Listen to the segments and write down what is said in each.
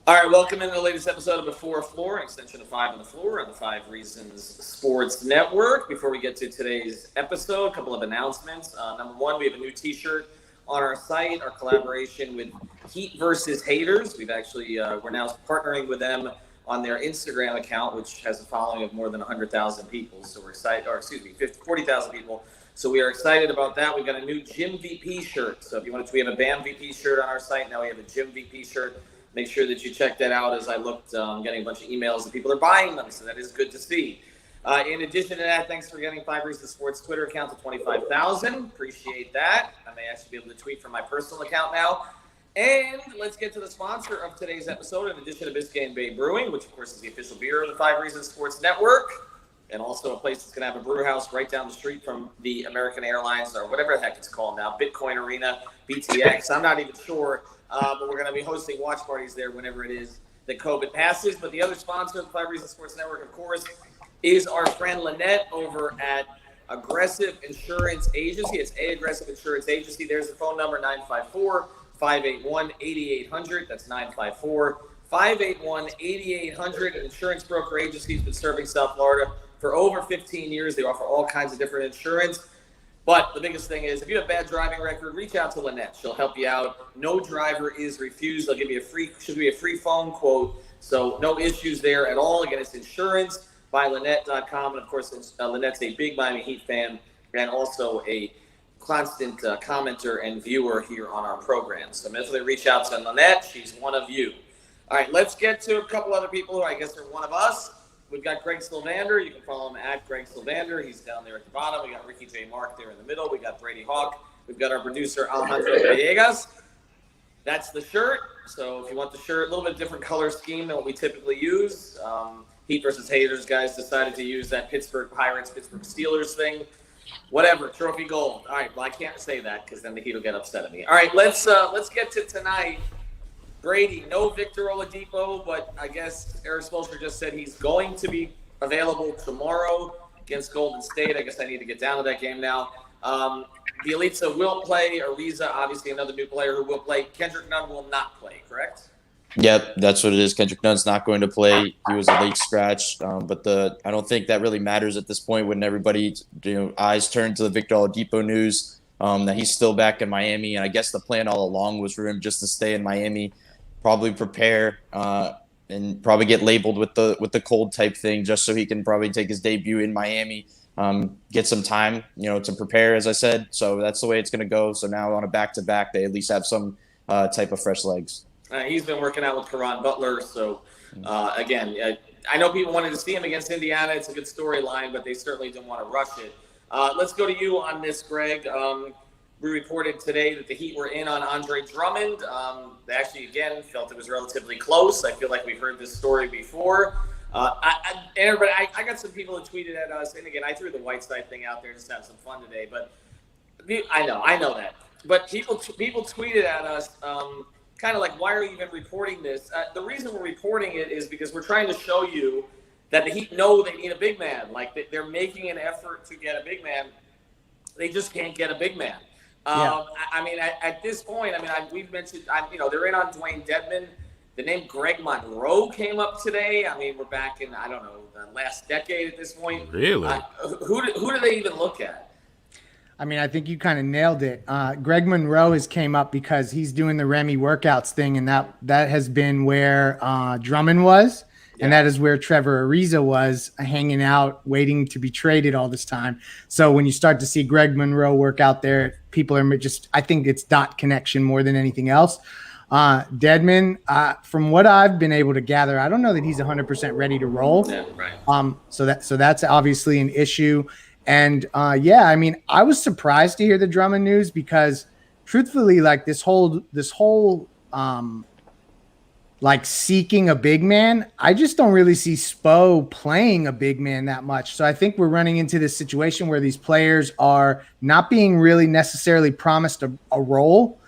All right, welcome into the latest episode of Before Floor, an extension of 5 on the Floor on the 5 Reasons Sports Network. Before we get to today's episode, a couple of announcements. Number one, we have a new T-shirt on our site, our collaboration with Heat versus Haters. We've actually, we're now partnering with them on their Instagram account, which has a following of more than 100,000 people. So we're excited, 40,000 people. So we are excited about that. We've got a new Gym VP shirt. So if you want to, we have a Bam VP shirt on our site. Now we have a Gym VP shirt. Make sure that you check that out. As I looked, getting a bunch of emails that people are buying them, so that is good to see. In addition to that, thanks for getting 5 Reasons Sports Twitter account to 25,000. Appreciate that. I may actually be able to tweet from my personal account now. And let's get to the sponsor of today's episode. In addition to Biscayne Bay Brewing, which of course is the official beer of the 5 Reasons Sports Network, and also a place that's going to have a brew house right down the street from the American Airlines, or whatever the heck it's called now, Bitcoin Arena, BTX. I'm not even sure. But we're going to be hosting watch parties there whenever it is that COVID passes. But the other sponsor of the 5 Reasons Sports Network, of course, is our friend Lynette over at Aggressive Insurance Agency. It's A Aggressive Insurance Agency. There's the phone number, 954-581-8800. That's 954-581-8800. An insurance broker agency has been serving South Florida for over 15 years. They offer all kinds of different insurance. But the biggest thing is, if you have a bad driving record, reach out to Lynette. She'll help you out. No driver is refused. They'll give you a free phone quote. So no issues there at all. Again, it's insurance by Lynette.com. And of course, Lynette's a big Miami Heat fan and also a constant commenter and viewer here on our program. So definitely reach out to Lynette. She's one of you. All right, let's get to a couple other people who I guess are one of us. We've got Greg Sylvander. You can follow him at Greg Sylvander. He's down there at the bottom. We got Ricky J. Mark there in the middle. We got Brady Hawk. We've got our producer, Alejandro Villegas. That's the shirt. So if you want the shirt, a little bit different color scheme than what we typically use. Heat versus Haters guys decided to use that Pittsburgh Pirates, Pittsburgh Steelers thing. Whatever, trophy gold. All right, well, I can't say that because then the Heat will get upset at me. All right, let's get to tonight. Brady, no Victor Oladipo, but I guess Erik Spoelstra just said he's going to be available tomorrow against Golden State. I guess I need to get down to that game now. Bielitsa will play. Ariza, obviously another new player who will play. Kendrick Nunn will not play, correct? Yep, that's what it is. Kendrick Nunn's not going to play. He was a late scratch, but I don't think that really matters at this point when everybody, eyes turn to the Victor Oladipo news that he's still back in Miami. And I guess the plan all along was for him just to stay in Miami, probably prepare and probably get labeled with the cold type thing just so he can probably take his debut in Miami, get some time, to prepare, as I said. So that's the way it's going to go. So now on a back-to-back, they at least have some type of fresh legs. He's been working out with Caron Butler. So, again, I know people wanted to see him against Indiana. It's a good storyline, but they certainly didn't want to rush it. Let's go to you on this, Greg. We reported today that the Heat were in on Andre Drummond. They actually, again, felt it was relatively close. I feel like we've heard this story before. I got some people that tweeted at us. And, again, I threw the Whiteside thing out there just to have some fun today. But I know that. But people tweeted at us kind of like, why are you even reporting this? The reason we're reporting it is because we're trying to show you that the Heat know they need a big man. Like, they're making an effort to get a big man. They just can't get a big man. I mean, at this point, we've mentioned, they're in on Dwayne Dedmon. The name Greg Monroe came up today. I mean, we're back in, I don't know, the last decade at this point. Really? Who do they even look at? I mean, I think you kind of nailed it. Greg Monroe has came up because he's doing the Remy workouts thing, and that has been where Drummond was. And that is where Trevor Ariza was hanging out, waiting to be traded all this time. So when you start to see Greg Monroe work out there, people are just, I think it's dot connection more than anything else. Dedmon, from what I've been able to gather, I don't know that he's 100% ready to roll. Yeah, right. So that's obviously an issue. And I mean, I was surprised to hear the Drummond news because truthfully, like this whole like seeking a big man, I just don't really see Spo playing a big man that much. So I think we're running into this situation where these players are not being really necessarily promised a role,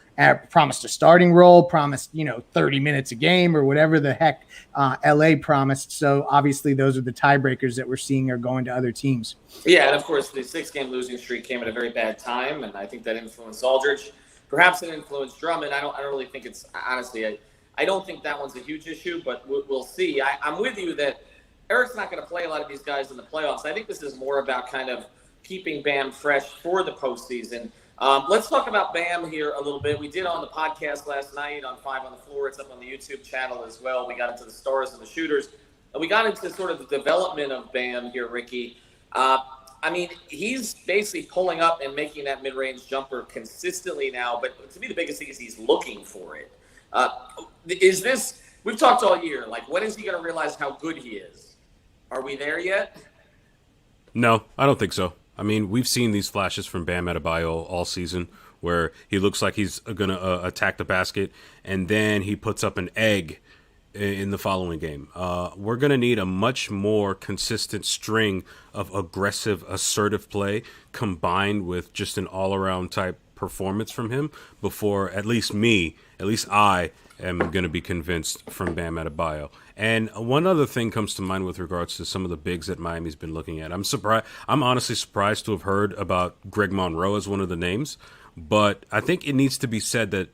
promised a starting role, promised, 30 minutes a game or whatever the heck LA promised. So obviously those are the tiebreakers that we're seeing are going to other teams. Yeah, and of course the 6-game losing streak came at a very bad time, and I think that influenced Aldridge. Perhaps it influenced Drummond. I don't really think it's honestly. I don't think that one's a huge issue, but we'll see. I'm with you that Eric's not going to play a lot of these guys in the playoffs. I think this is more about kind of keeping Bam fresh for the postseason. Let's talk about Bam here a little bit. We did on the podcast last night on 5 on the Floor. It's up on the YouTube channel as well. We got into the stars and the shooters. And we got into sort of the development of Bam here, Ricky. I mean, he's basically pulling up and making that mid-range jumper consistently now. But to me, the biggest thing is he's looking for it. Is this – we've talked all year. Like, when is he going to realize how good he is? Are we there yet? No, I don't think so. I mean, we've seen these flashes from Bam Adebayo all season where he looks like he's going to attack the basket, and then he puts up an egg in the following game. We're going to need a much more consistent string of aggressive, assertive play combined with just an all-around type performance from him before at least I am going to be convinced from Bam Adebayo. And one other thing comes to mind with regards to some of the bigs that Miami's been looking at. I'm honestly surprised to have heard about Greg Monroe as one of the names, but I think it needs to be said that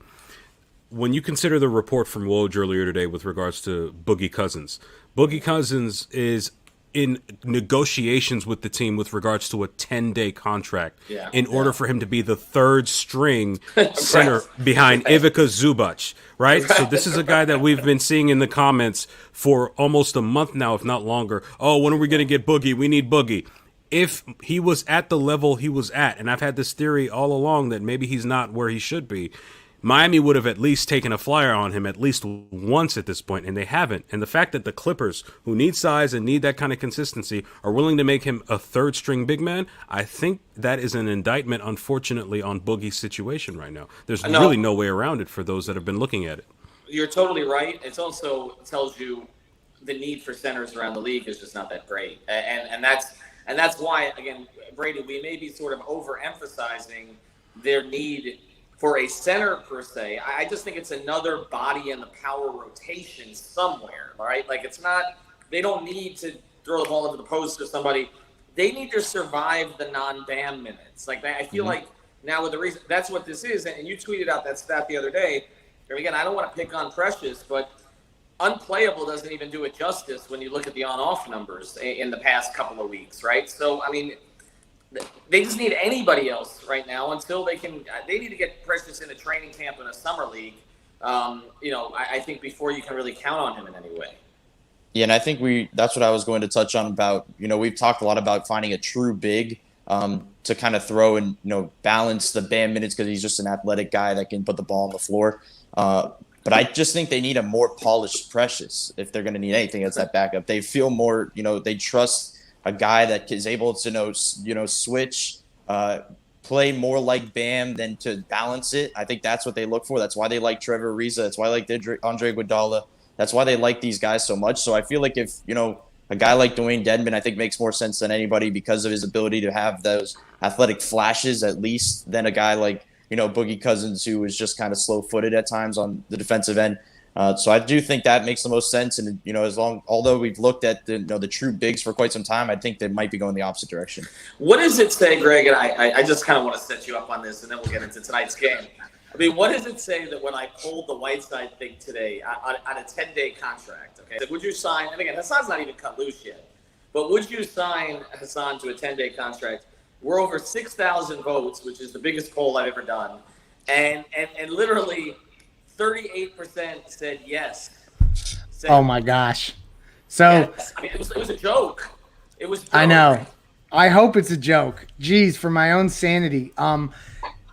when you consider the report from Woj earlier today with regards to Boogie Cousins is in negotiations with the team with regards to a 10-day contract in order for him to be the third string center behind Ivica Zubac, right? So this is a guy that we've been seeing in the comments for almost a month now, if not longer. Oh, when are we going to get Boogie? We need Boogie. If he was at the level he was at, and I've had this theory all along that maybe he's not where he should be, Miami would have at least taken a flyer on him at least once at this point, and they haven't. And the fact that the Clippers, who need size and need that kind of consistency, are willing to make him a third-string big man, I think that is an indictment, unfortunately, on Boogie's situation right now. There's really no way around it for those that have been looking at it. You're totally right. It also tells you the need for centers around the league is just not that great. And that's why, again, Brady, we may be sort of overemphasizing their need for a center per se. I just think it's another body in the power rotation somewhere, all right? Like, it's not – they don't need to throw the ball into the post or somebody. They need to survive the non-Bam minutes. Like, I feel like now with the reason – that's what this is. And you tweeted out that stat the other day. And again, I don't want to pick on Precious, but unplayable doesn't even do it justice when you look at the on-off numbers in the past couple of weeks, right? So, I mean – they just need anybody else right now until they need to get Precious in a training camp in a summer league, I think before you can really count on him in any way. Yeah, and I think that's what I was going to touch on about, we've talked a lot about finding a true big to kind of throw and, balance the Bam minutes because he's just an athletic guy that can put the ball on the floor. But I just think they need a more polished Precious if they're going to need anything as that backup. They feel more, they trust a guy that is able to switch, play more like Bam than to balance it. I think that's what they look for. That's why they like Trevor Ariza. That's why they like Andre Iguodala. That's why they like these guys so much. So I feel like if a guy like Dwayne Dedmon, I think makes more sense than anybody because of his ability to have those athletic flashes at least than a guy like Boogie Cousins, who is just kind of slow-footed at times on the defensive end. So I do think that makes the most sense, and although we've looked at the true bigs for quite some time, I think they might be going the opposite direction. What does it say, Greg? And I just kind of want to set you up on this, and then we'll get into tonight's game. I mean, what does it say that when I pulled the Whiteside thing today on a 10-day contract? Okay, would you sign? And again, Hassan's not even cut loose yet, but would you sign Hassan to a 10-day contract? We're over 6,000 votes, which is the biggest poll I've ever done, and literally 38% said yes. Oh my gosh! So yes. I mean, it was a joke. It was. I know. I hope it's a joke. Geez, for my own sanity.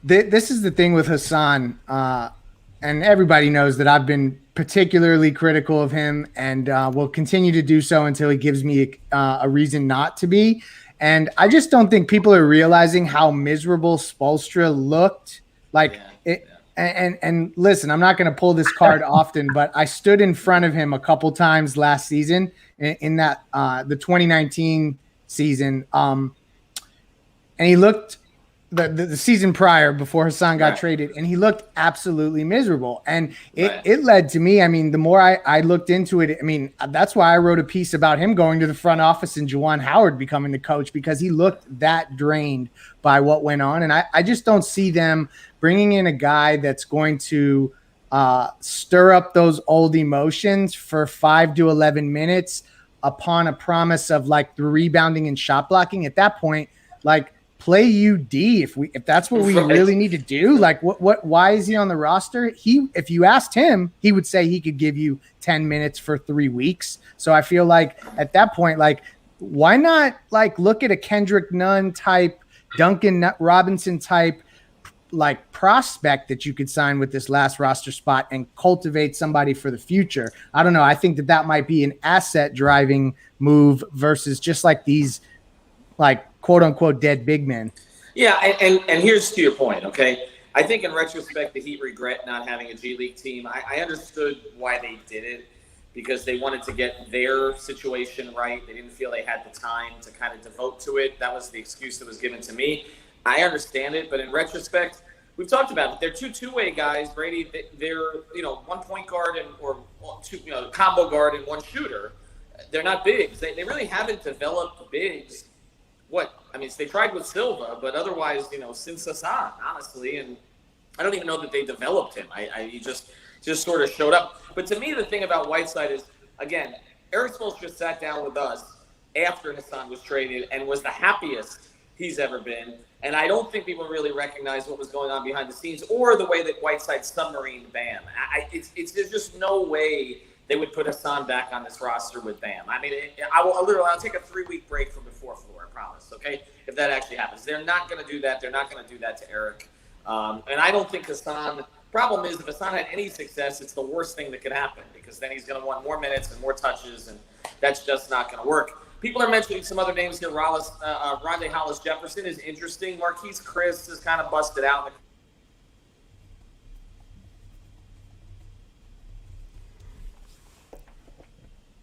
This is the thing with Hassan, and everybody knows that I've been particularly critical of him, and will continue to do so until he gives me a reason not to be. And I just don't think people are realizing how miserable Spoelstra looked. And listen, I'm not going to pull this card often, but I stood in front of him a couple times last season in that the 2019 season, and he looked the season prior before Hassan got traded, and he looked absolutely miserable. And it led to me. I mean, the more I looked into it, I mean, that's why I wrote a piece about him going to the front office and Juwan Howard becoming the coach, because he looked that drained by what went on. And I just don't see them bringing in a guy that's going to stir up those old emotions for 5 to 11 minutes upon a promise of like the rebounding and shot blocking. At that point, like play UD if that's what we really need to do. Like why is he on the roster? If you asked him, he would say he could give you 10 minutes for 3 weeks. So I feel like at that point, like why not like look at a Kendrick Nunn type, Duncan Robinson type like prospect that you could sign with this last roster spot and cultivate somebody for the future. I don't know. I think that might be an asset driving move versus just like these like quote unquote dead big men. Yeah. And here's to your point. Okay. I think in retrospect, the Heat regret not having a G League team. I understood why they did it because they wanted to get their situation right. They didn't feel they had the time to kind of devote to it. That was the excuse that was given to me. I understand it, but in retrospect, we've talked about it. They're two-way guys, Brady. They're one point guard or two, combo guard and one shooter. They're not bigs. They really haven't developed bigs. They tried with Silva, but otherwise, since Hassan, honestly, and I don't even know that they developed him. He just sort of showed up. But to me, the thing about Whiteside is, again, Erik Spoelstra just sat down with us after Hassan was traded and was the happiest he's ever been. And I don't think people really recognize what was going on behind the scenes or the way that Whiteside submarined Bam. There's just no way they would put Hassan back on this roster with Bam. I'll take a 3-week break from the fourth floor, I promise, okay, if that actually happens. They're not going to do that. They're not going to do that to Erik. And I don't think Hassan – problem is if Hassan had any success, it's the worst thing that could happen because then he's going to want more minutes and more touches, and that's just not going to work. People are mentioning some other names here. Rondae Hollis-Jefferson is interesting. Marquise Chris is kind of busted out.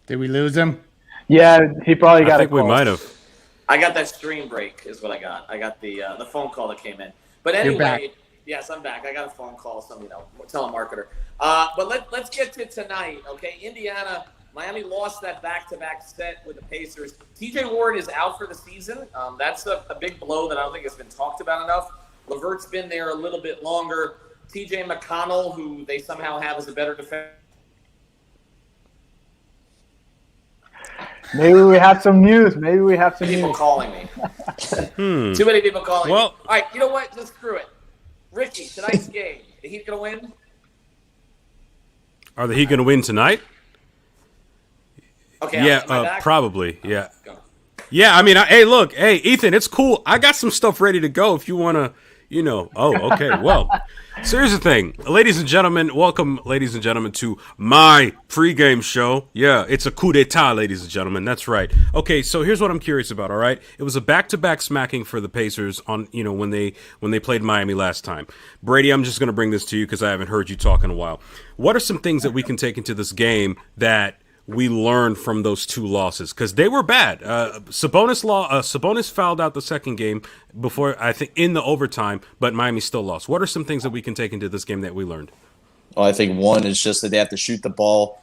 Did we lose him? Yeah, he probably got. I think we might have. I got that stream break is what I got. I got the phone call that came in. But anyway, yes, I'm back. I got a phone call, some telemarketer. But let's get to tonight, okay? Indiana. Miami lost that back-to-back set with the Pacers. T.J. Ward is out for the season. That's a big blow that I don't think has been talked about enough. LeVert's been there a little bit longer. T.J. McConnell, who they somehow have as a better defender. Maybe we have some news. People calling me. Too many people calling me. All right, you know what? Just screw it. Ricky, tonight's game. The Heat going to win? Are the Heat going to win tonight? Okay, yeah, probably. Yeah. Yeah, hey, Ethan, it's cool. I got some stuff ready to go if you want to, Oh, okay. Well, so here's the thing. Ladies and gentlemen, welcome, to my pregame show. Yeah, it's a coup d'etat, ladies and gentlemen. That's right. Okay, so here's what I'm curious about, all right? It was a back-to-back smacking for the Pacers on, when they played Miami last time. Brady, I'm just going to bring this to you because I haven't heard you talk in a while. What are some things that we can take into this game that we learned from those two losses? Because they were bad. Sabonis fouled out the second game before, I think, in the overtime, but Miami still lost. What are some things that we can take into this game that we learned? Well, I think one is just that they have to shoot the ball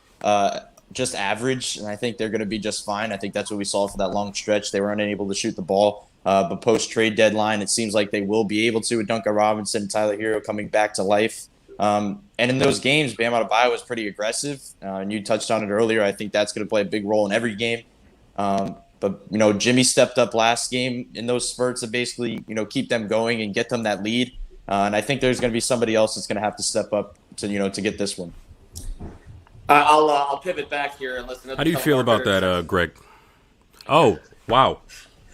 just average, and I think they're going to be just fine. I think that's what we saw for that long stretch. They were unable to shoot the ball, but post-trade deadline, it seems like they will be able to with Duncan Robinson and Tyler Herro coming back to life. And in those games, Bam Adebayo was pretty aggressive, and you touched on it earlier. I think that's going to play a big role in every game. But Jimmy stepped up last game in those spurts to basically, keep them going and get them that lead. And I think there's going to be somebody else that's going to have to step up to, to get this one. I'll pivot back here and listen. How do you feel about that, Greg? Oh, wow.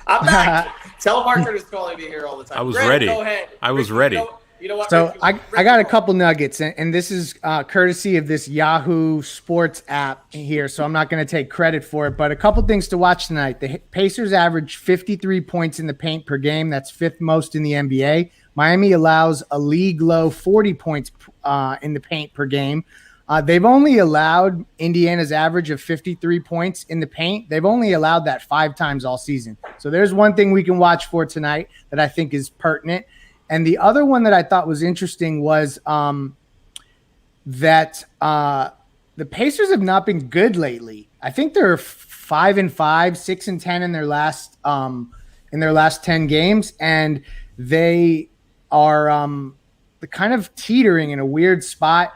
I'm back. Telemarketers calling me here all the time. I was Greg, ready. Go ahead. I was ready. You know what? So I got a couple nuggets, and this is courtesy of this Yahoo Sports app here, so I'm not going to take credit for it. But a couple things to watch tonight. The Pacers average 53 points in the paint per game. That's fifth most in the NBA. Miami allows a league low 40 points in the paint per game. They've only allowed Indiana's average of 53 points in the paint. They've only allowed that 5 times all season. So there's one thing we can watch for tonight that I think is pertinent. And the other one that I thought was interesting was that the Pacers have not been good lately. I think they're 5-5, 6-10 in their last 10 games, and they are kind of teetering in a weird spot.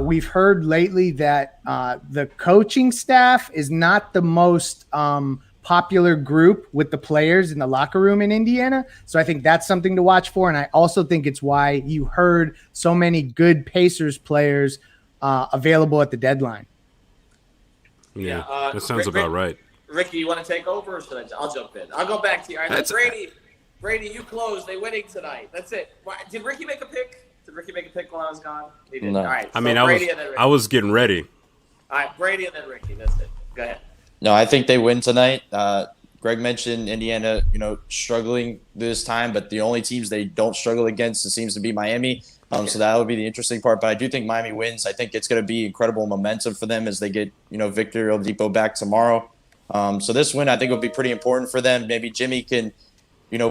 We've heard lately that the coaching staff is not the most popular group with the players in the locker room in Indiana. So I think that's something to watch for. And I also think it's why you heard so many good Pacers players available at the deadline. Yeah, that sounds about right. Ricky, you want to take over or should I? I'll jump in. I'll go back to you. All right, Brady, you close. They winning tonight. That's it. Did Ricky make a pick? Did Ricky make a pick while I was gone? He did. No. All right. I mean, I was getting ready. All right, Brady and then Ricky. That's it. Go ahead. No, I think they win tonight. Greg mentioned Indiana, struggling this time, but the only teams they don't struggle against, it seems to be Miami. So that would be the interesting part. But I do think Miami wins. I think it's going to be incredible momentum for them as they get, Victor Oladipo back tomorrow. So this win, I think, will be pretty important for them. Maybe Jimmy can,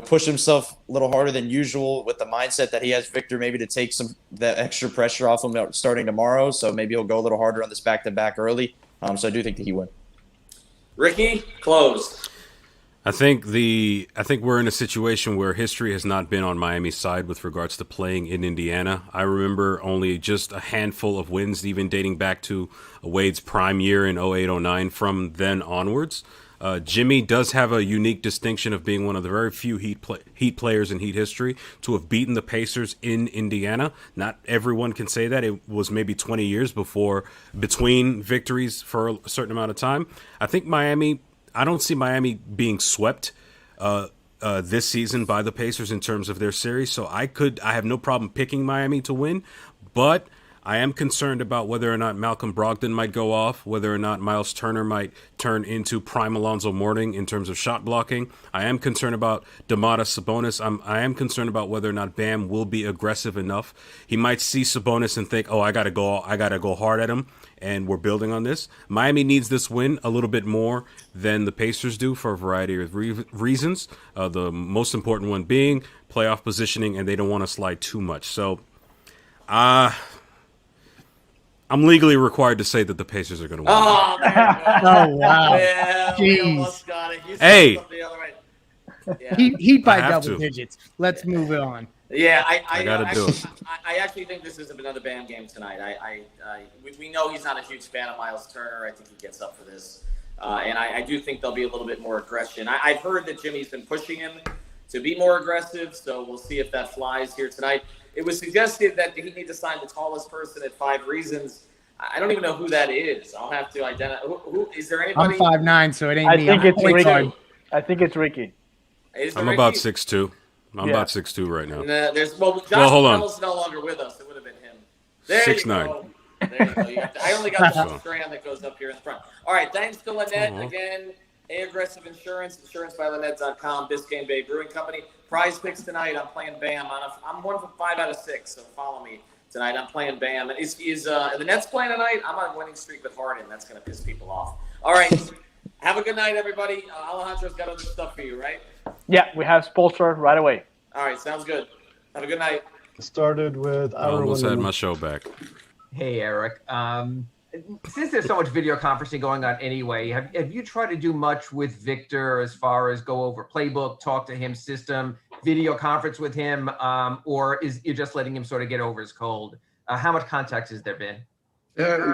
push himself a little harder than usual with the mindset that he has Victor, maybe to take that extra pressure off him starting tomorrow. So maybe he'll go a little harder on this back-to-back early. So I do think that he wins. Ricky, close. I think we're in a situation where history has not been on Miami's side with regards to playing in Indiana. I remember only just a handful of wins, even dating back to Wade's prime year in 08-09 from then onwards. Jimmy does have a unique distinction of being one of the very few Heat players in Heat history to have beaten the Pacers in Indiana. Not everyone can say that. It was maybe 20 years between victories for a certain amount of time. I don't see Miami being swept this season by the Pacers in terms of their series. So I have no problem picking Miami to win, but I am concerned about whether or not Malcolm Brogdon might go off, whether or not Miles Turner might turn into prime Alonzo Mourning in terms of shot blocking. I am concerned about Domantas Sabonis. I am concerned about whether or not Bam will be aggressive enough. He might see Sabonis and think, "Oh, I gotta go hard at him," and we're building on this. Miami needs this win a little bit more than the Pacers do for a variety of reasons. The most important one being playoff positioning, and they don't want to slide too much. So, I'm legally required to say that the Pacers are going to win. Oh, there you go. Oh, wow. Yeah, we almost got it. You said Hey. something the other way. Yeah. He by I have double to. digits. Let's move it on. Yeah, I gotta do it. I actually think this is another Bam game tonight. We know he's not a huge fan of Miles Turner. I think he gets up for this, and I do think there'll be a little bit more aggression. I've heard that Jimmy's been pushing him to be more aggressive, so we'll see if that flies here tonight. It was suggested that he need to sign the tallest person at 5 Reasons. I don't even know who that is. I'll have to identify. Who is there anybody? I'm 5'9", so it ain't I me. think I'm it's point Ricky. guard. I think it's Ricky. Is there I'm Ricky? about 6'2". I'm Yeah. about 6'2" right now. Josh hold on. Bell's no longer with us. It would have been him. There 6'9". you go. There you go. I only got the strand that goes up here in front. All right, thanks to Lynette again. Aggressive Insurance, insurancebyLynette.com, Biscayne Bay Brewing Company. Prize picks tonight. I'm playing Bam. I'm 1 for 5 out of 6, so follow me tonight. I'm playing Bam. Is the Nets playing tonight? I'm on a winning streak with Harden. That's going to piss people off. All right. Have a good night, everybody. Alejandro's got other stuff for you, right? Yeah, we have Spoelstra right away. All right, sounds good. Have a good night. Started with I almost had my show back. Hey, Eric. Since there's so much video conferencing going on anyway, have you tried to do much with Victor as far as go over playbook, talk to him, system, video conference with him, or is you're just letting him sort of get over his cold? How much contact has there been?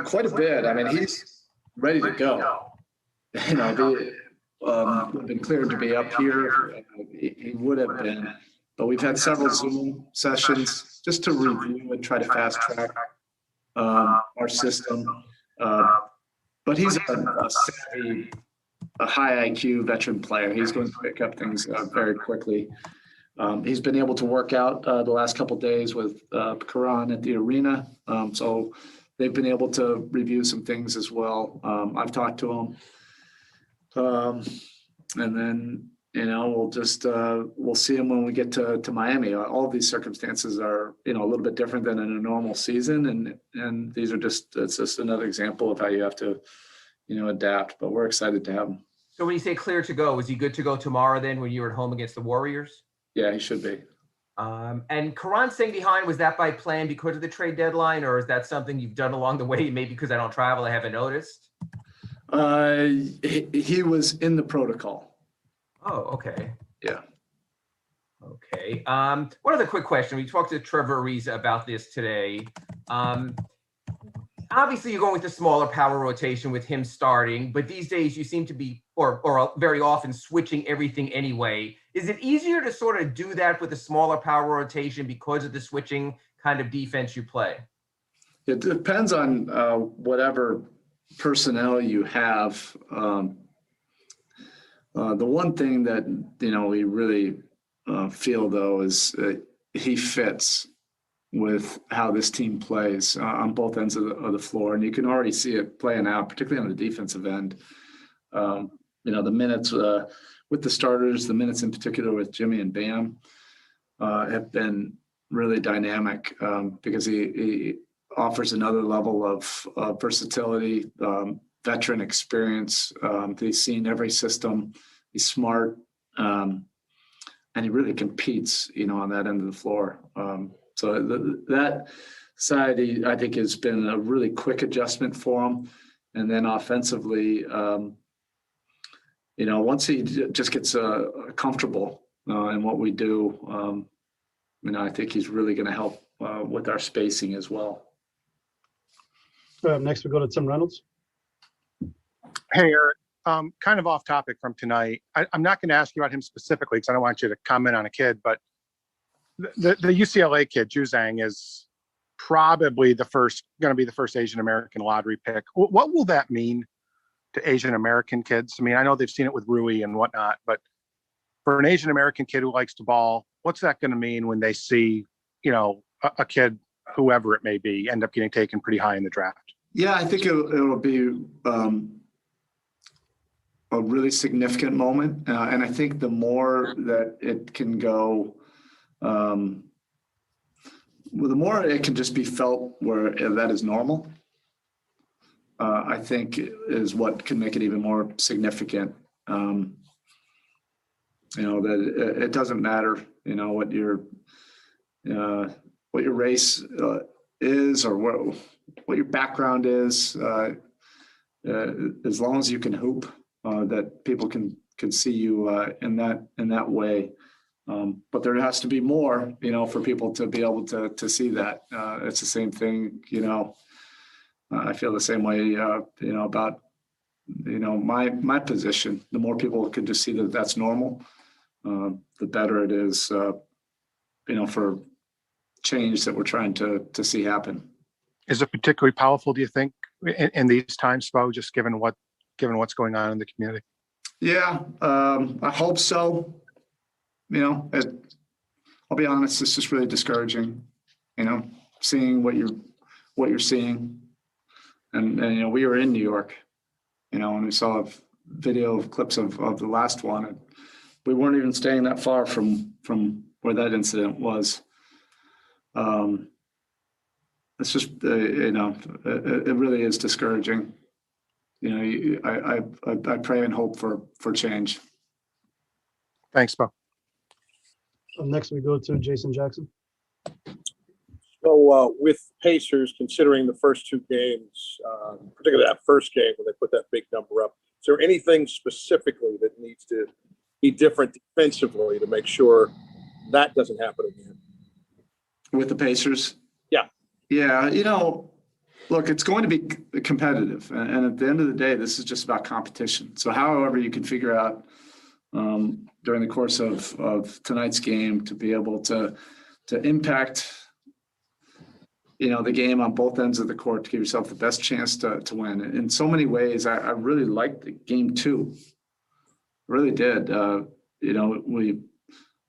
quite a bit. I mean, he's ready to go. We've been cleared to be up here. He would have been, but we've had several Zoom sessions just to review and try to fast track our system. But he's a savvy, a high IQ veteran player. He's going to pick up things very quickly. He's been able to work out the last couple of days with Karan at the arena. So they've been able to review some things as well. I've talked to him. And then, we'll see him when we get to Miami. All of these circumstances are, a little bit different than in a normal season. And these are it's just another example of how you have to, adapt, but we're excited to have him. So when you say clear to go, is he good to go tomorrow then when you're at home against the Warriors? Yeah, he should be. And Karan staying behind, was that by plan because of the trade deadline, or is that something you've done along the way? Maybe because I don't travel, I haven't noticed. He was in the protocol. Oh, okay. Yeah. Okay. One other quick question. We talked to Trevor Ariza about this today. obviously you're going with the smaller power rotation with him starting, but these days you seem to be, or very often, switching everything anyway. Is it easier to sort of do that with a smaller power rotation because of the switching kind of defense you play? It depends on whatever personnel you have. The one thing that, we really feel, though, is he fits with how this team plays on both ends of the floor. And you can already see it playing out, particularly on the defensive end. The minutes with the starters, the minutes in particular with Jimmy and Bam have been really dynamic because he offers another level of versatility, veteran experience. He's seen every system. He's smart, and he really competes, on that end of the floor. So that side, I think, has been a really quick adjustment for him. And then offensively, once he just gets comfortable in what we do, I think he's really going to help with our spacing as well. Next, we go to Tim Reynolds. Hey, Eric, kind of off topic from tonight. I'm not going to ask you about him specifically because I don't want you to comment on a kid, but the UCLA kid, Juzang, is probably going to be the first Asian American lottery pick. What will that mean to Asian American kids? I mean, I know they've seen it with Rui and whatnot, but for an Asian American kid who likes to ball, what's that going to mean when they see, a kid, whoever it may be, end up getting taken pretty high in the draft? Yeah, I think it'll be a really significant moment. And I think the more that it can go, the more it can just be felt where that is normal, I think is what can make it even more significant. That it doesn't matter, what your race is or what your background is, as long as you can hoop, that people can see you in that way. But there has to be more, for people to be able to see that. It's the same thing, I feel the same way, about, my position. The more people can just see that that's normal, the better it is, for change that we're trying to see happen. Is it particularly powerful, do you think, in these times, Spo, just given what's going on in the community? Yeah, I hope so. I'll be honest, it's just really discouraging, seeing what you're seeing. And we were in New York, and we saw a video of clips of the last one. And we weren't even staying that far from where that incident was. It's just, it really is discouraging. I pray and hope for change. Thanks, Bo. Next, we go to Jason Jackson. So with Pacers, considering the first two games, particularly that first game when they put that big number up, is there anything specifically that needs to be different defensively to make sure that doesn't happen again? With the Pacers? Yeah. Yeah, look, it's going to be competitive. And at the end of the day, this is just about competition. So however you can figure out during the course of tonight's game to be able to impact, the game on both ends of the court to give yourself the best chance to win. In so many ways, I really liked the game too. Really did. We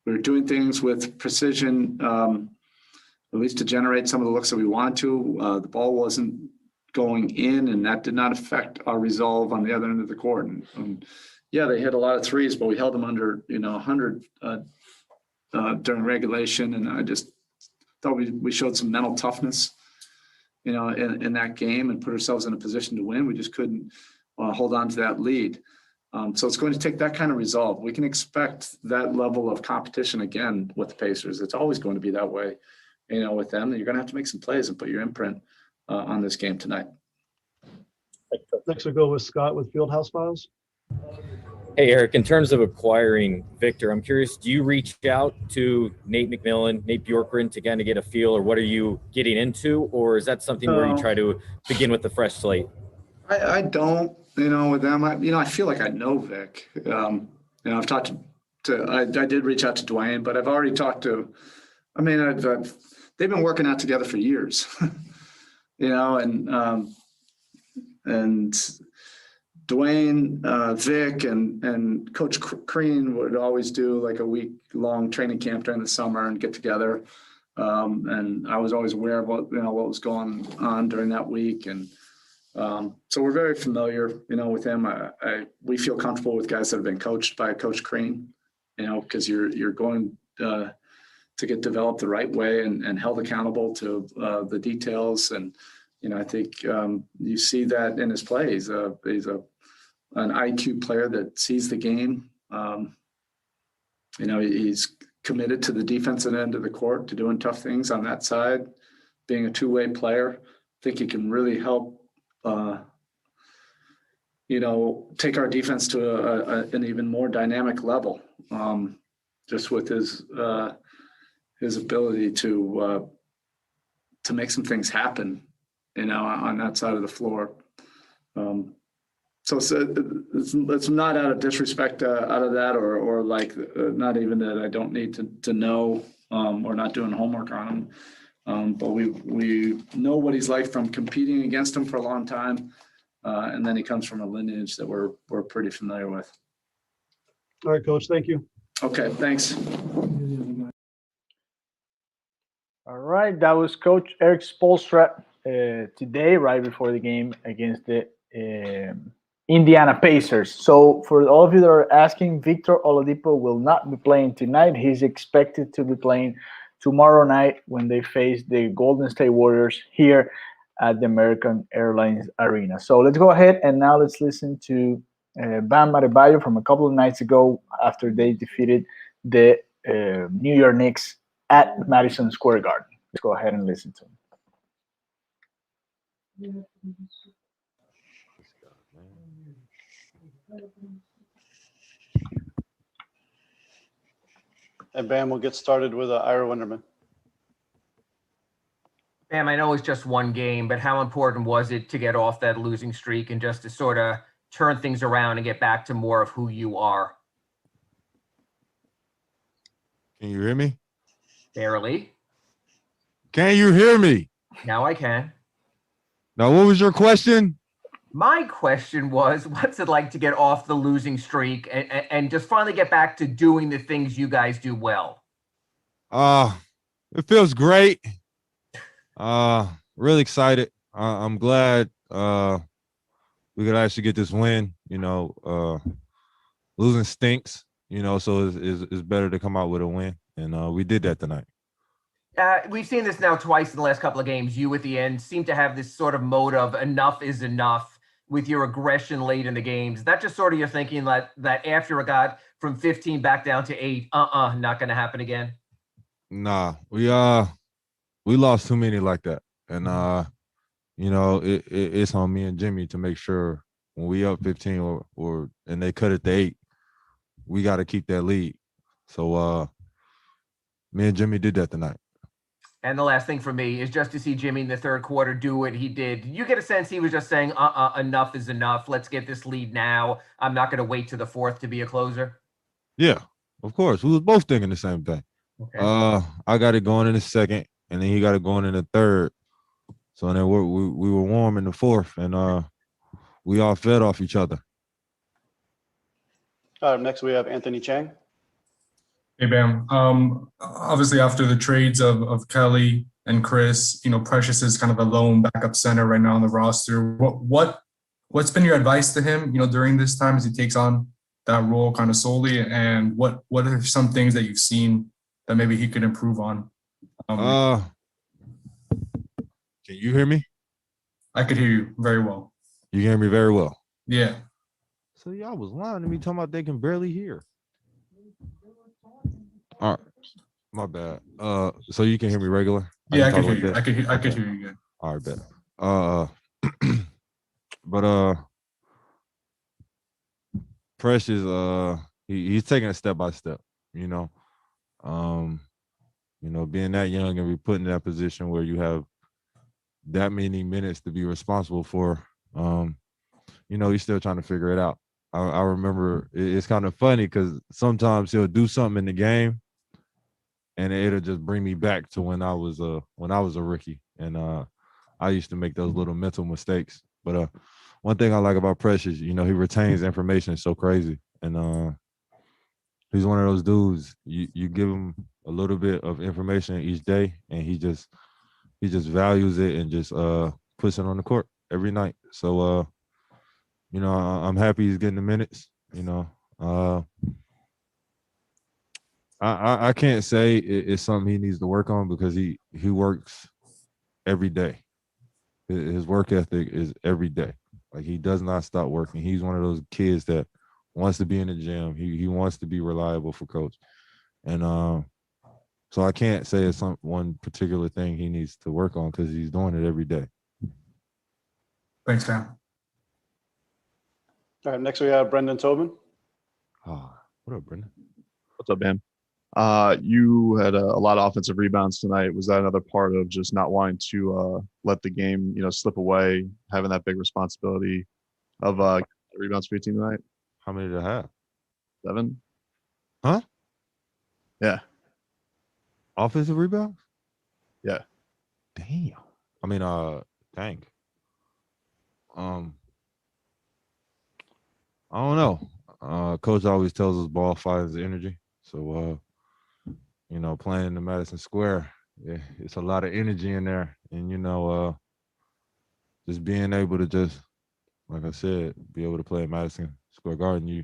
were doing things with precision, at least to generate some of the looks that we wanted to. The ball wasn't going in, and that did not affect our resolve on the other end of the court. And yeah, they hit a lot of threes, but we held them under 100 during regulation, and I just thought we showed some mental toughness, in that game and put ourselves in a position to win. We just couldn't hold on to that lead. So it's going to take that kind of resolve. We can expect that level of competition again with the Pacers. It's always going to be that way, with them. You're going to have to make some plays and put your imprint on this game tonight. Next, we go with Scott with Fieldhouse Files. Hey, Eric, in terms of acquiring Victor, I'm curious, do you reach out to Nate McMillan, Nate Bjorkgren to kind of get a feel, or what are you getting into? Or is that something where you try to begin with the fresh slate? I don't, with them, I feel like I know Vic. I've talked I did reach out to Dwayne, but I've already talked to, they've been working out together for years, and Dwayne, Vic, and Coach Crean would always do like a week-long training camp during the summer and get together. And I was always aware of what was going on during that week. And so we're very familiar, with him. We feel comfortable with guys that have been coached by Coach Crean, because you're going to get developed the right way and held accountable to the details. And, I think you see that in his play. He's an IQ player that sees the game. He's committed to the defensive end of the court, to doing tough things on that side, being a two-way player. I think he can really help, take our defense to an even more dynamic level, just with his ability to make some things happen, on that side of the floor. So it's not out of disrespect out of that, or like not even that I don't need to know, or not doing homework on him. But we know what he's like from competing against him for a long time, and then he comes from a lineage that we're pretty familiar with. All right, Coach. Thank you. Okay, thanks. All right, that was Coach Erik Spoelstra today, right before the game against the Indiana Pacers. So for all of you that are asking, Victor Oladipo will not be playing tonight. He's expected to be playing tomorrow night when they face the Golden State Warriors here at the American Airlines Arena. So let's go ahead and now let's listen to Bam Adebayo from a couple of nights ago after they defeated the New York Knicks at Madison Square Garden. Let's go ahead and listen to him. And Bam, we'll get started with Ira Winderman. Bam, I know it's just one game, but how important was it to get off that losing streak and just to sort of turn things around and get back to more of who you are? Can you hear me? Barely. Can you hear me? Now I can. Now, what was your question? My question was, what's it like to get off the losing streak and just finally get back to doing the things you guys do well? It feels great. Really excited. I'm glad we could actually get this win. Losing stinks, so it's better to come out with a win. And we did that tonight. We've seen this now twice in the last couple of games. You at the end seem to have this sort of mode of enough is enough with your aggression late in the games. Is that just sort of your thinking that after it got from 15 back down to 8, not going to happen again? Nah, we lost too many like that. And, it's on me and Jimmy to make sure when we up 15 and they cut it to 8, we got to keep that lead. So me and Jimmy did that tonight. And the last thing for me is just to see Jimmy in the third quarter do what he did. You get a sense he was just saying, enough is enough. Let's get this lead now. I'm not going to wait to the fourth to be a closer. Yeah, of course. We was both thinking the same thing. Okay. I got it going in the second, and then he got it going in the third. So then we were warm in the fourth, and we all fed off each other. Next, we have Anthony Chang. Hey, Bam. Obviously, after the trades of Kelly and Chris, Precious is kind of a lone backup center right now on the roster. What's been your advice to him, during this time as he takes on that role kind of solely? And what are some things that you've seen that maybe he could improve on? Can you hear me? I could hear you very well. You hear me very well? Yeah. So y'all was lying to me talking about they can barely hear. All right, my bad. So you can hear me regular? Yeah, I can hear you. I could hear you good. All right, bet. But Precious, he's taking it step by step. Being that young and be put in that position where you have that many minutes to be responsible for, he's still trying to figure it out. I remember it's kind of funny because sometimes he'll do something in the game, and it'll just bring me back to when I was a rookie, and I used to make those little mental mistakes. But one thing I like about Precious, he retains information so crazy, and he's one of those dudes. You give him a little bit of information each day, and he just values it and just puts it on the court every night. So I'm happy he's getting the minutes. I can't say it's something he needs to work on because he works every day. His work ethic is every day. Like, he does not stop working. He's one of those kids that wants to be in the gym. He wants to be reliable for coach. And so I can't say it's one particular thing he needs to work on because he's doing it every day. Thanks, Dan. All right, next we have Brendan Tobin. What up, Brendan? What's up, man? You had a lot of offensive rebounds tonight. Was that another part of just not wanting to let the game, slip away, having that big responsibility of rebounds for your team tonight? How many did I have? 7. Huh? Yeah. Offensive rebounds? Yeah. Damn. I mean, dang. I don't know. Coach always tells us ball finds energy. So, playing in the Madison Square, it's a lot of energy in there. And, just being able to just, like I said, be able to play at Madison Square Garden, you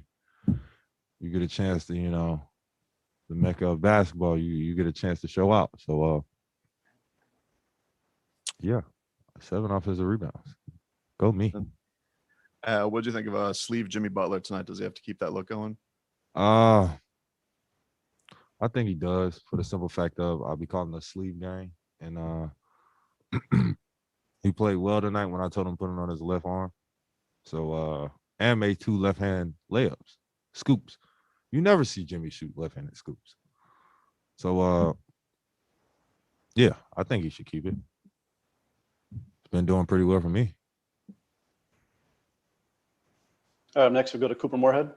get a chance to, the mecca of basketball, you get a chance to show out. So, 7 offensive rebounds. Go me. What do you think of sleeve Jimmy Butler tonight? Does he have to keep that look going? I think he does, for the simple fact of I'll be calling the sleeve game. And he played well tonight when I told him to put it on his left arm. So and made 2 left-hand layups, scoops. You never see Jimmy shoot left-handed scoops. So I think he should keep it. It's been doing pretty well for me. Next we go to Cooper Moorhead.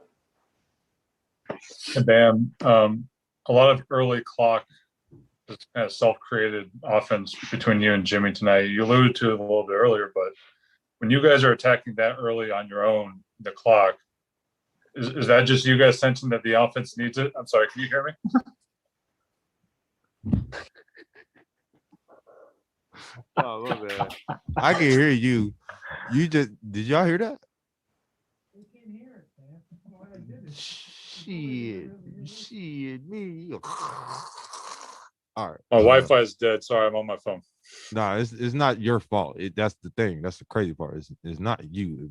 Hey, Bam. A lot of early clock, just kind of self-created offense between you and Jimmy tonight. You alluded to it a little bit earlier, but when you guys are attacking that early on your own, the clock, is that just you guys sensing that the offense needs it? I'm sorry, can you hear me? Oh, my bad. I can hear you. Did y'all hear that? We can hear it, man. Why I did it. Shit, me. All right. My Wi-Fi is dead. Sorry, I'm on my phone. No, it's not your fault. That's the thing. That's the crazy part. It's not you.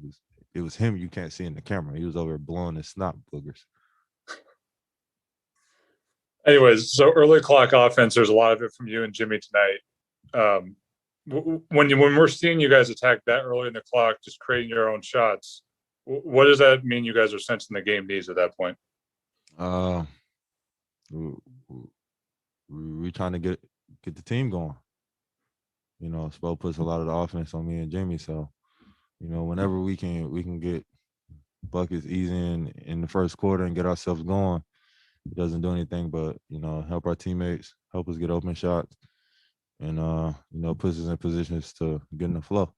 It was him. You can't see in the camera. He was over there blowing his snot boogers. Anyways, so early clock offense, there's a lot of it from you and Jimmy tonight. When we're seeing you guys attack that early in the clock, just creating your own shots, what does that mean you guys are sensing the game needs at that point? We trying to get the team going. Spo puts a lot of the offense on me and Jimmy. So, whenever we can get buckets easy in the first quarter and get ourselves going, it doesn't do anything but, help our teammates, help us get open shots, and, puts us in positions to get in the flow.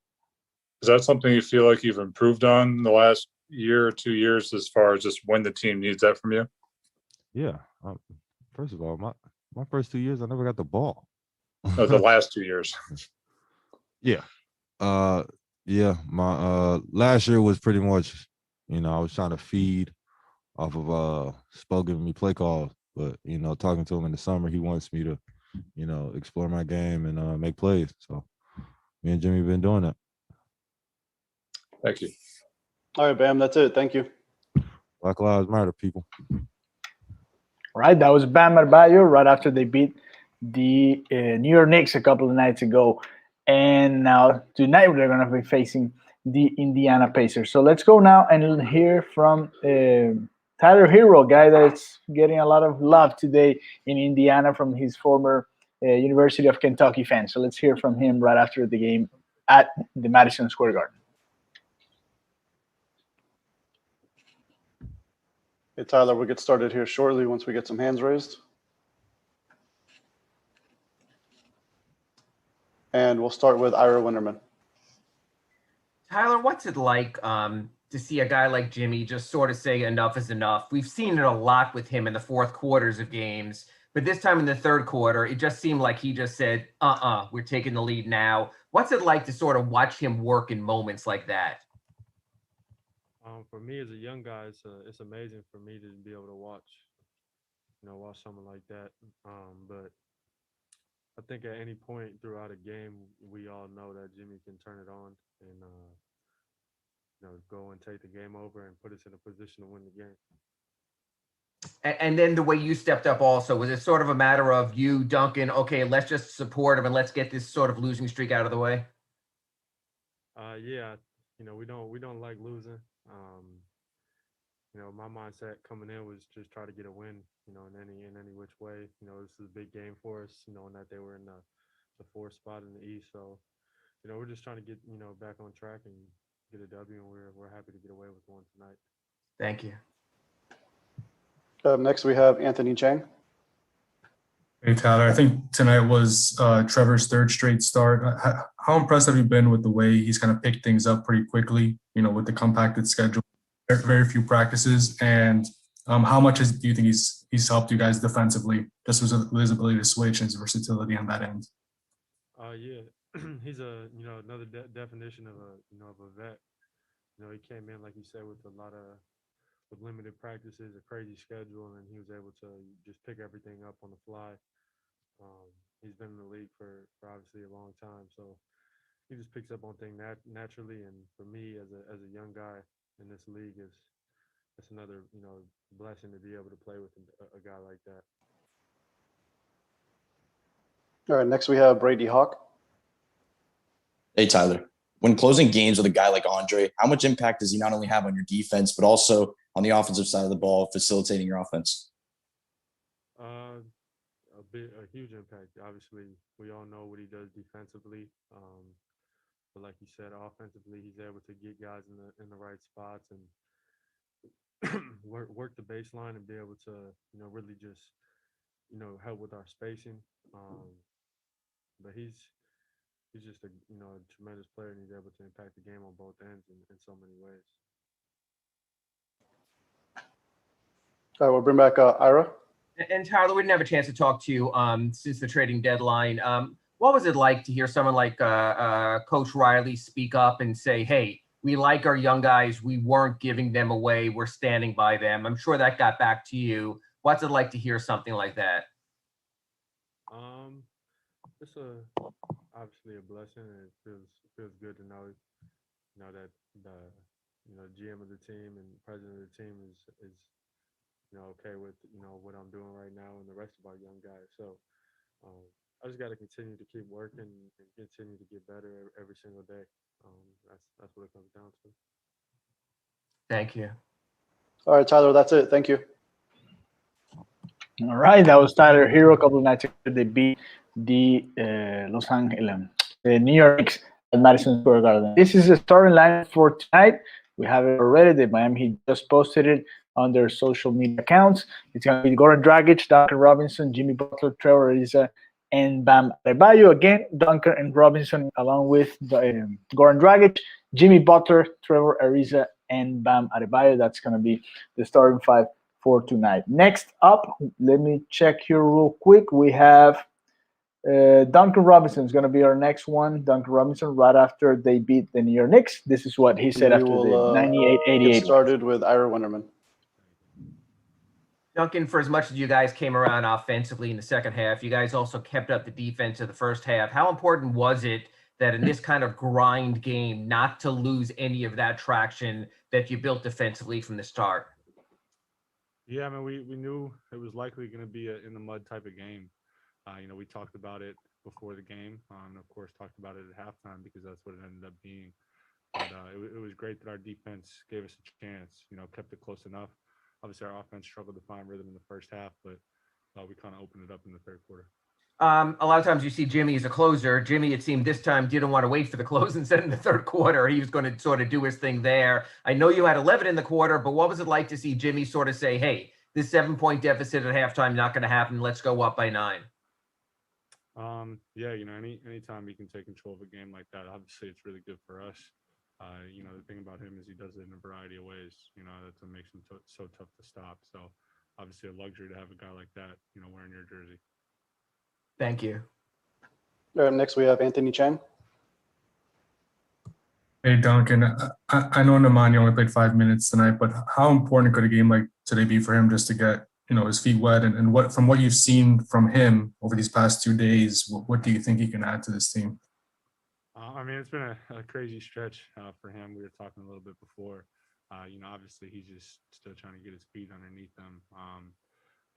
Is that something you feel like you've improved on in the last year or 2 years as far as just when the team needs that from you? Yeah. First of all, my first 2 years, I never got the ball. No, the last 2 years. Yeah. My last year was pretty much, I was trying to feed off of Spo giving me play calls, but talking to him in the summer, he wants me to, explore my game and make plays. So me and Jimmy have been doing that. Thank you. All right, Bam, that's it. Thank you. Black Lives Matter, people. All right, that was Bam Adebayo right after they beat the New York Knicks a couple of nights ago. And now tonight they're going to be facing the Indiana Pacers. So let's go now and hear from Tyler Herro, guy that's getting a lot of love today in Indiana from his former University of Kentucky fan. So let's hear from him right after the game at the Madison Square Garden. Hey, Tyler, we'll get started here shortly once we get some hands raised. And we'll start with Ira Winterman. Tyler, what's it like to see a guy like Jimmy just sort of say enough is enough? We've seen it a lot with him in the fourth quarters of games, but this time in the third quarter, it just seemed like he just said, we're taking the lead now. What's it like to sort of watch him work in moments like that? For me as a young guy, it's amazing for me to be able to watch someone like that. But I think at any point throughout a game, we all know that Jimmy can turn it on and go and take the game over and put us in a position to win the game. And then the way you stepped up also, was it sort of a matter of you, Duncan, okay, let's just support him and let's get this sort of losing streak out of the way? Yeah, we don't like losing. My mindset coming in was just try to get a win, in any which way. This is a big game for us, knowing that they were in the fourth spot in the East. So, we're just trying to get, back on track and get a W, and we're happy to get away with one tonight. Thank you. Next, we have Anthony Chang. Hey, Tyler. I think tonight was Trevor's third straight start. How impressed have you been with the way he's kind of picked things up pretty quickly, with the compacted schedule, very few practices, and how much do you think he's helped you guys defensively, just with his ability to switch and his versatility on that end? Yeah, he's another definition of a vet. He came in, like you said, with with limited practices, a crazy schedule, and he was able to just pick everything up on the fly. He's been in the league for obviously a long time, so he just picks up on things naturally. And for me, as a young guy in this league, it's another blessing to be able to play with a guy like that. All right, next we have Brady Hawk. Hey, Tyler. When closing games with a guy like Andre, how much impact does he not only have on your defense, but also on the offensive side of the ball, facilitating your offense? A huge impact. Obviously, we all know what he does defensively. But like you said, offensively, he's able to get guys in the right spots and work the baseline and be able to, really just, help with our spacing. But he's just a tremendous player, and he's able to impact the game on both ends in so many ways. All right, we'll bring back Ira. And Tyler, we didn't have a chance to talk to you since the trading deadline. What was it like to hear someone like Coach Riley speak up and say, hey, we like our young guys. We weren't giving them away. We're standing by them. I'm sure that got back to you. What's it like to hear something like that? It's obviously a blessing, and it feels good to know, that the GM of the team and president of the team is okay with what I'm doing right now and the rest of our young guys. So I just got to continue to keep working and continue to get better every single day. That's what it comes down to. Thank you. All right, Tyler, that's it. Thank you. All right, that was Tyler Herro. A couple of nights ago, they beat the New York Knicks at Madison Square Garden. This is the starting line for tonight. We have it already. The Miami Heat just posted it on their social media accounts. It's going to be Goran Dragic, Duncan Robinson, Jimmy Butler, Trevor Ariza, and Bam Adebayo. Again, Duncan and Robinson along with Goran Dragic, Jimmy Butler, Trevor Ariza, and Bam Adebayo. That's going to be the starting five for tonight. Next up, let me check here real quick. We have Duncan Robinson is going to be our next one. Duncan Robinson, right after they beat the New York Knicks. This is what he said after the 98-88. Get started with Ira Winterman. Duncan, for as much as you guys came around offensively in the second half, you guys also kept up the defense of the first half. How important was it that in this kind of grind game not to lose any of that traction that you built defensively from the start? Yeah, I mean, we knew it was likely going to be in the mud type of game. We talked about it before the game, and of course talked about it at halftime because that's what it ended up being. But it was great that our defense gave us a chance. Kept it close enough. Obviously, our offense struggled to find rhythm in the first half, but we kind of opened it up in the third quarter. A lot of times you see Jimmy as a closer. Jimmy, it seemed this time, didn't want to wait for the close and said in the third quarter he was going to sort of do his thing there. I know you had 11 in the quarter, but what was it like to see Jimmy sort of say, hey, this 7-point deficit at halftime not going to happen. Let's go up by 9. Yeah, anytime he can take control of a game like that, obviously it's really good for us. The thing about him is he does it in a variety of ways. That's what makes him so tough to stop. So obviously a luxury to have a guy like that, wearing your jersey. Thank you. All right, next we have Anthony Chang. Hey, Duncan. I know Nemanja only played 5 minutes tonight, but how important could a game like today be for him just to get his feet wet? And what from what you've seen from him over these past 2 days, what do you think he can add to this team? It's been a crazy stretch for him. We were talking a little bit before. Obviously he's just still trying to get his feet underneath him.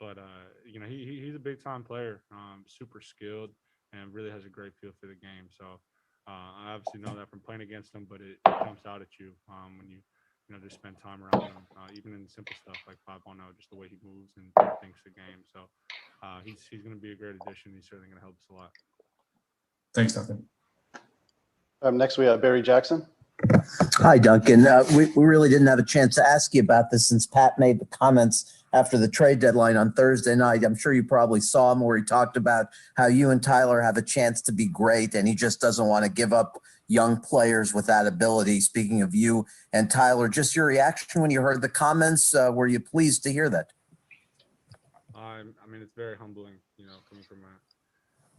But he's a big time player, super skilled, and really has a great feel for the game. So I obviously know that from playing against him, but it jumps out at you when you just spend time around him, even in simple stuff like 5-on-0, just the way he moves and thinks the game. So he's going to be a great addition. He's certainly going to help us a lot. Thanks, Duncan. Next we have Barry Jackson. Hi, Duncan. We really didn't have a chance to ask you about this since Pat made the comments after the trade deadline on Thursday night. I'm sure you probably saw him where he talked about how you and Tyler have a chance to be great, and he just doesn't want to give up young players with that ability. Speaking of you and Tyler, just your reaction when you heard the comments. Were you pleased to hear that? It's very humbling, coming from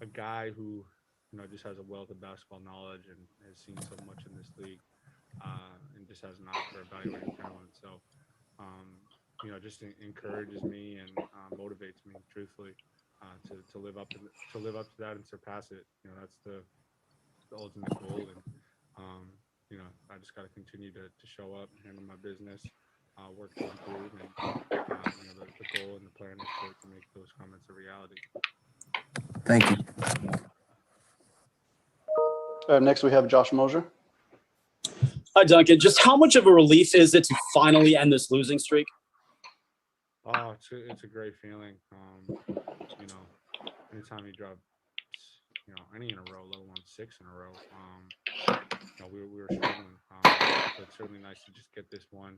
a guy who, just has a wealth of basketball knowledge and has seen so much in this league, and just has an eye for evaluating talent. So, just encourages me and motivates me, truthfully, to live up to that and surpass it. That's the ultimate goal. And I just got to continue to show up, handle my business, work to improve, and the goal and the plan is to make those comments a reality. Thank you. Next we have Josh Mosier. Hi, Duncan. Just how much of a relief is it to finally end this losing streak? Oh, it's a great feeling. Anytime you drop, any in a row, let alone 6 in a row, we were struggling. So it's certainly nice to just get this one,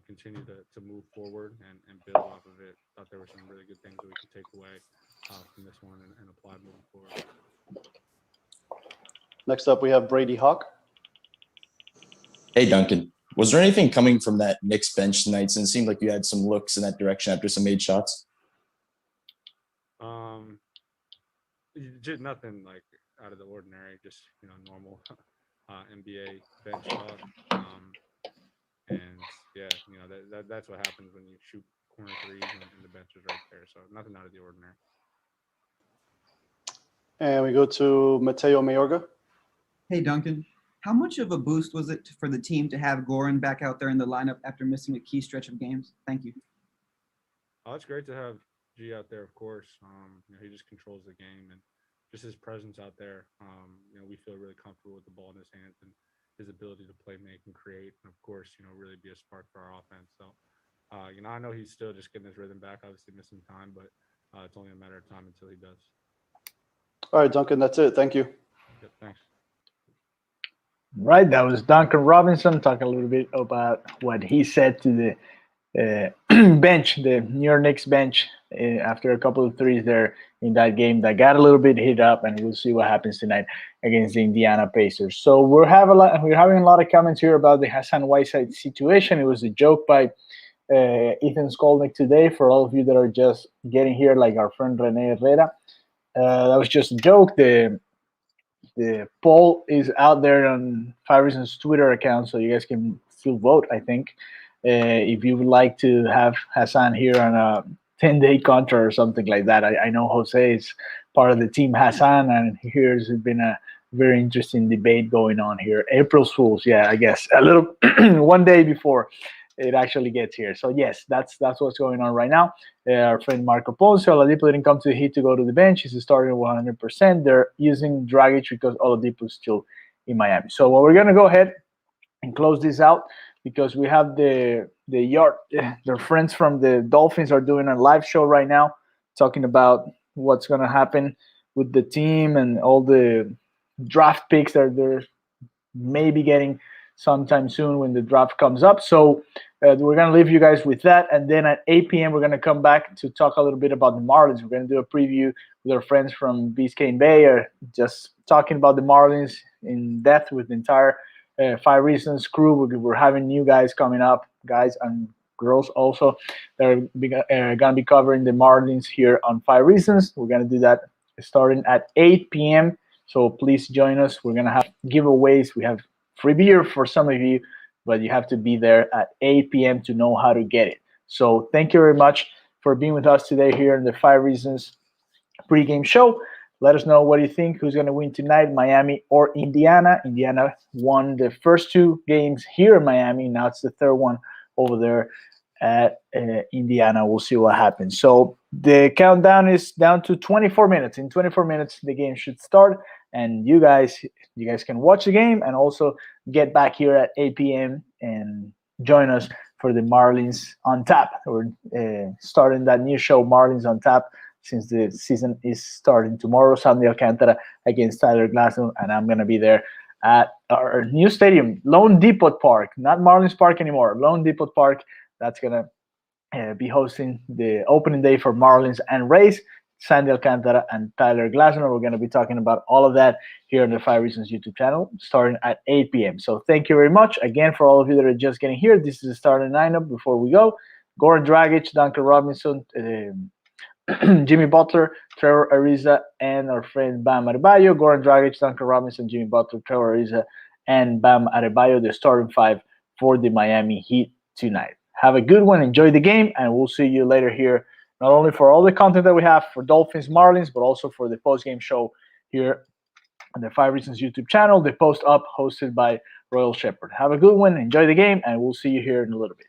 continue to move forward and build off of it. Thought there were some really good things that we could take away from this one and apply moving forward. Next up, we have Brady Hawk. Hey, Duncan. Was there anything coming from that Knicks bench tonight? Since it seemed like you had some looks in that direction after some made shots. Just nothing like out of the ordinary. Just normal NBA bench talk. And yeah, that's what happens when you shoot corner threes and the bench is right there. So nothing out of the ordinary. And we go to Mateo Mayorga. Hey, Duncan. How much of a boost was it for the team to have Goran back out there in the lineup after missing a key stretch of games? Thank you. Oh, it's great to have G out there, of course. He just controls the game, and just his presence out there. We feel really comfortable with the ball in his hands and his ability to play, make, and create, and of course, really be a spark for our offense. So, I know he's still just getting his rhythm back, obviously missing time, but it's only a matter of time until he does. All right, Duncan, that's it. Thank you. Yep, thanks. Right, that was Duncan Robinson talking a little bit about what he said to the bench, the New York Knicks bench, after a couple of threes there in that game that got a little bit hit up, and we'll see what happens tonight against the Indiana Pacers. So we're having a lot of comments here about the Hassan Whiteside situation. It was a joke by Ethan Skolnick today. For all of you that are just getting here, like our friend Rene Herrera, that was just a joke. The poll is out there on Five Reasons Twitter account, so you guys can still vote, I think. If you would like to have Hassan here on a 10-day contract or something like that. I know Jose is part of the team Hassan, and here's been a very interesting debate going on here. April Fools, yeah, I guess. A little one day before it actually gets here. So yes, that's what's going on right now. Our friend Marco Ponce, Oladipo didn't come to the Heat to go to the bench. He's starting 100%. They're using Dragic because Oladipo is still in Miami. So what we're gonna go ahead and close this out because we have their friends from the Dolphins are doing a live show right now talking about what's going to happen with the team and all the draft picks that they're maybe getting sometime soon when the draft comes up. So we're going to leave you guys with that. And then at 8 p.m., we're going to come back to talk a little bit about the Marlins. We're going to do a preview with our friends from Biscayne Bay, or just talking about the Marlins in depth with the entire 5 Reasons crew. We're having new guys coming up, guys and girls also. They're going to be covering the Marlins here on 5 Reasons. We're going to do that starting at 8 p.m. So please join us. We're going to have giveaways. We have free beer for some of you, but you have to be there at 8 p.m. to know how to get it. So thank you very much for being with us today here in the 5 Reasons pregame show. Let us know what you think, who's going to win tonight, Miami or Indiana. Indiana won the first 2 games here in Miami. Now it's the third one over there at Indiana. We'll see what happens. So the countdown is down to 24 minutes. In 24 minutes, the game should start. And you guys can watch the game and also get back here at 8 p.m. and join us for the Marlins on Tap. We're starting that new show, Marlins on Tap, since the season is starting tomorrow. Sandy Alcantara against Tyler Glasnow, and I'm going to be there at our new stadium, Lone Depot Park, not Marlins Park anymore, Lone Depot Park. That's going to be hosting the opening day for Marlins and Rays. Sandy Alcantara and Tyler Glasnow. We're going to be talking about all of that here on the 5 Reasons YouTube channel starting at 8 p.m. So thank you very much. Again, for all of you that are just getting here, this is the starting lineup before we go. Goran Dragic, Duncan Robinson, Jimmy Butler, Trevor Ariza, and our friend Bam Adebayo. Goran Dragic, Duncan Robinson, Jimmy Butler, Trevor Ariza, and Bam Adebayo, the starting 5 for the Miami Heat tonight. Have a good one. Enjoy the game, and we'll see you later here, not only for all the content that we have for Dolphins, Marlins, but also for the post-game show here on the 5 Reasons YouTube channel, the Post Up hosted by Royal Shepherd. Have a good one. Enjoy the game, and we'll see you here in a little bit.